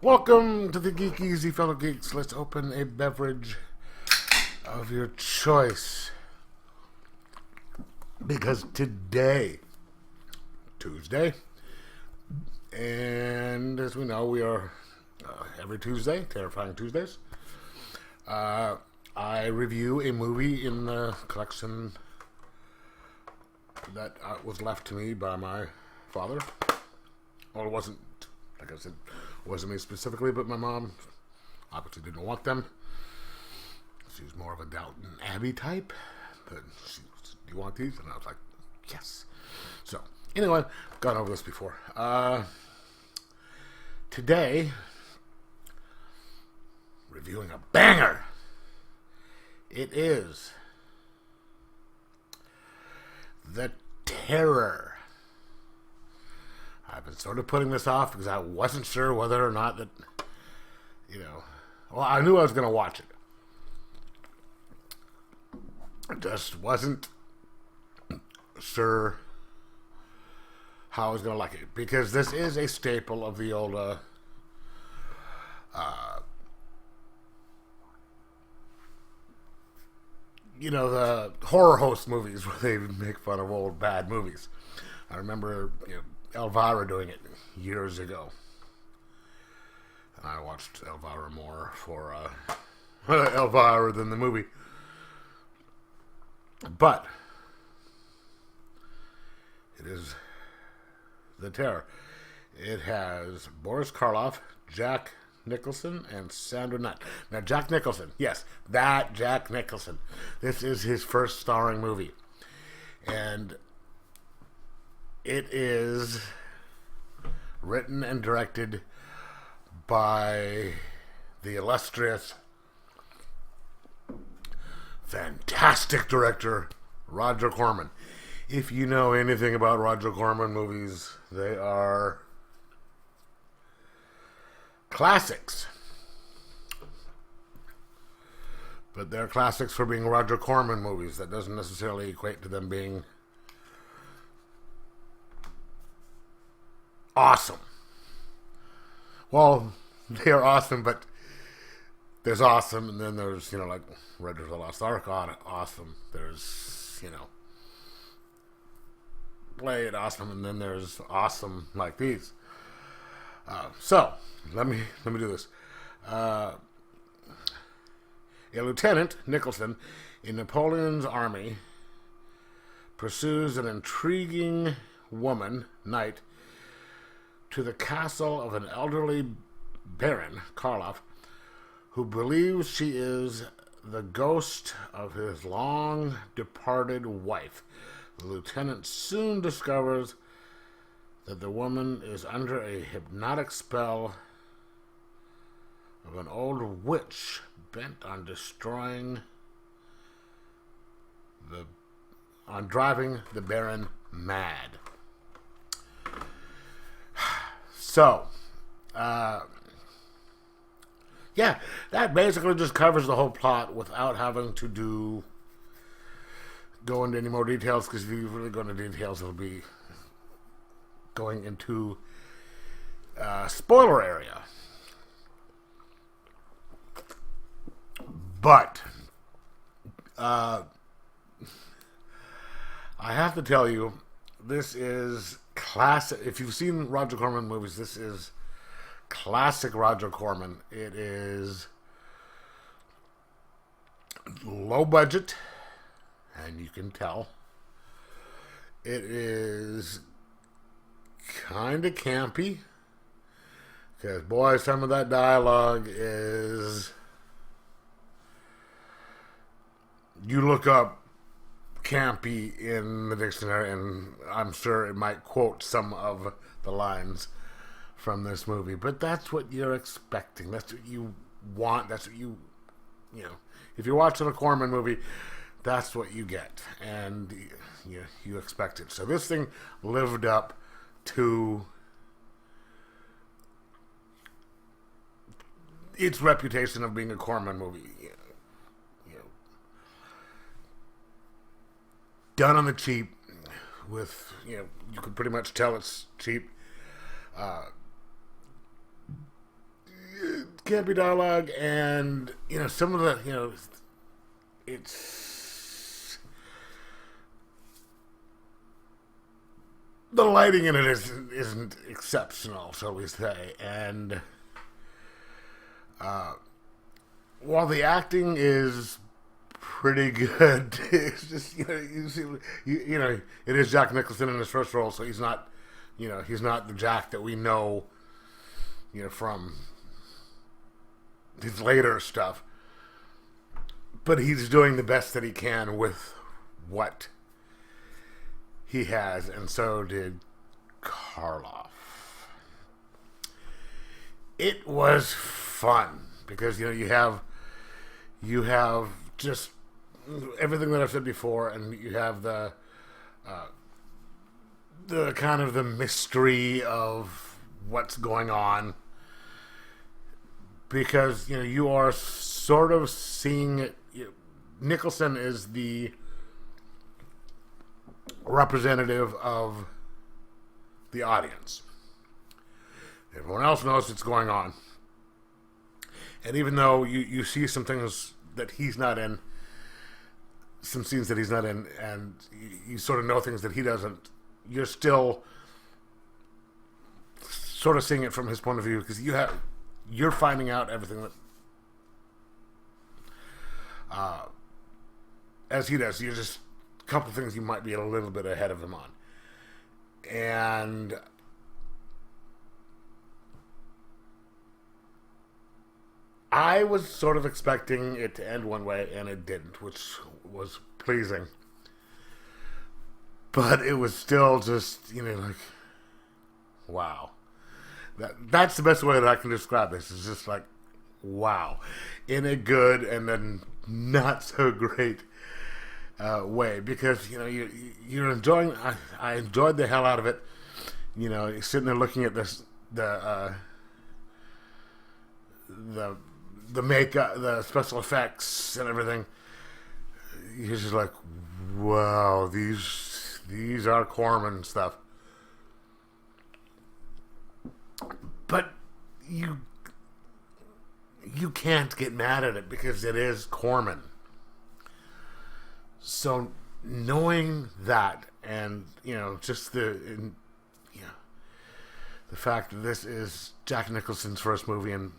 Welcome to the Geek Easy, fellow geeks. Let's open a beverage of your choice. Because today, Tuesday, and as we know, we are every Tuesday, Terrifying Tuesdays. I review a movie in the collection that was left to me by my father. Well, it wasn't, like I said, it wasn't me specifically, but my mom obviously didn't want them. She was more of a Downton Abbey type, but she was, do you want these? And I was like, yes. So, anyway, gone over this before. Today, reviewing a banger. It is The Terror. I've been sort of putting this off because I wasn't sure whether or not that, well, I knew I was going to watch it. I just wasn't sure how I was going to like it, because this is a staple of the old the horror host movies where they make fun of old bad movies. I remember Elvira doing it years ago, and I watched Elvira more for Elvira than the movie. But it is The Terror. It has Boris Karloff, Jack Nicholson, and Sandra Nutt. Now, Jack Nicholson, yes, that Jack Nicholson. This is his first starring movie. And it is written and directed by the illustrious, fantastic director, Roger Corman. If you know anything about Roger Corman movies, they are classics. But they're classics for being Roger Corman movies. That doesn't necessarily equate to them being awesome. Well, they are awesome, but there's awesome, and then there's, like Raiders of the Lost Ark, awesome. There's, Play It awesome, and then there's awesome like these. So, let me do this. A Lieutenant Nicholson in Napoleon's army pursues an intriguing woman, knight, to the castle of an elderly Baron, Karloff, who believes she is the ghost of his long-departed wife. The lieutenant soon discovers that the woman is under a hypnotic spell of an old witch bent on driving the Baron mad. So, that basically just covers the whole plot without having to go into any more details, because if you really go into details, it'll be going into spoiler area. But I have to tell you, this is classic. If you've seen Roger Corman movies, this is classic Roger Corman. It is low budget, and you can tell. It is kind of campy, because boy, some of that dialogue is, you look up campy in the dictionary, and I'm sure it might quote some of the lines from this movie. But that's what you're expecting. That's what you want. That's what you if you're watching a Corman movie, that's what you get, and you expect it. So this thing lived up to its reputation of being a Corman movie. done on the cheap with, you could pretty much tell it's cheap. Campy dialogue, and, some of the, it's... The lighting in it isn't exceptional, shall we say, and while the acting is pretty good, it's just, you see, it is Jack Nicholson in his first role, so he's not the Jack that we know, from his later stuff, but he's doing the best that he can with what he has, and so did Karloff. It was fun because you have just everything that I've said before, and you have the kind of the mystery of what's going on, because you are sort of seeing it. Nicholson is the representative of the audience. Everyone else knows what's going on, and even though you see some things that he's not in, some scenes that he's not in, and you sort of know things that he doesn't, you're still sort of seeing it from his point of view, because you're finding out everything that as he does. You're just a couple of things you might be a little bit ahead of him on, and I was sort of expecting it to end one way, and it didn't, which was pleasing. But it was still just, like, wow. That's the best way that I can describe this. It's just like, wow. In a good and then not so great way. Because, you're enjoying, I enjoyed the hell out of it. Sitting there looking at this, the makeup, the special effects and everything. You're just like, wow, these are Corman stuff. But you can't get mad at it because it is Corman. So knowing that, and just the fact that this is Jack Nicholson's first movie, and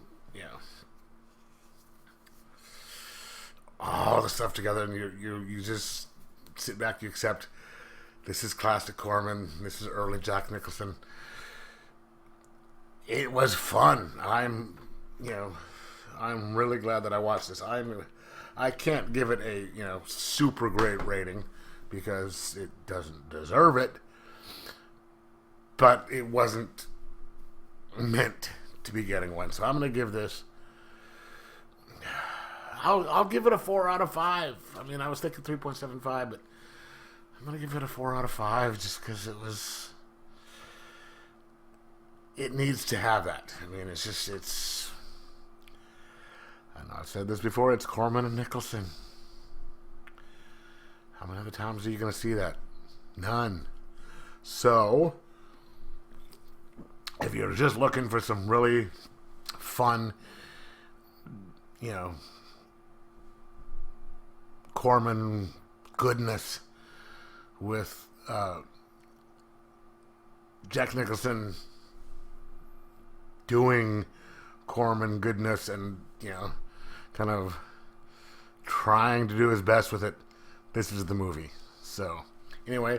all the stuff together, and you just sit back, you accept this is classic Corman, this is early Jack Nicholson. It was fun. I'm really glad that I watched this. I can't give it a super great rating because it doesn't deserve it, but it wasn't meant to be getting one. So I'm going to give this. I'll give it a 4 out of 5. I mean, I was thinking 3.75, but I'm going to give it a 4 out of 5 just because it needs to have that. I mean, I know I've said this before, it's Corman and Nicholson. How many other times are you going to see that? None. So, if you're just looking for some really fun, Corman goodness with Jack Nicholson doing Corman goodness and kind of trying to do his best with it, this is the movie. So anyway,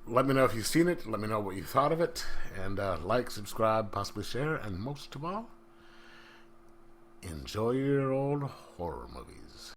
let me know if you've seen it, let me know what you thought of it, and like, subscribe, possibly share, and most of all, enjoy your old horror movies.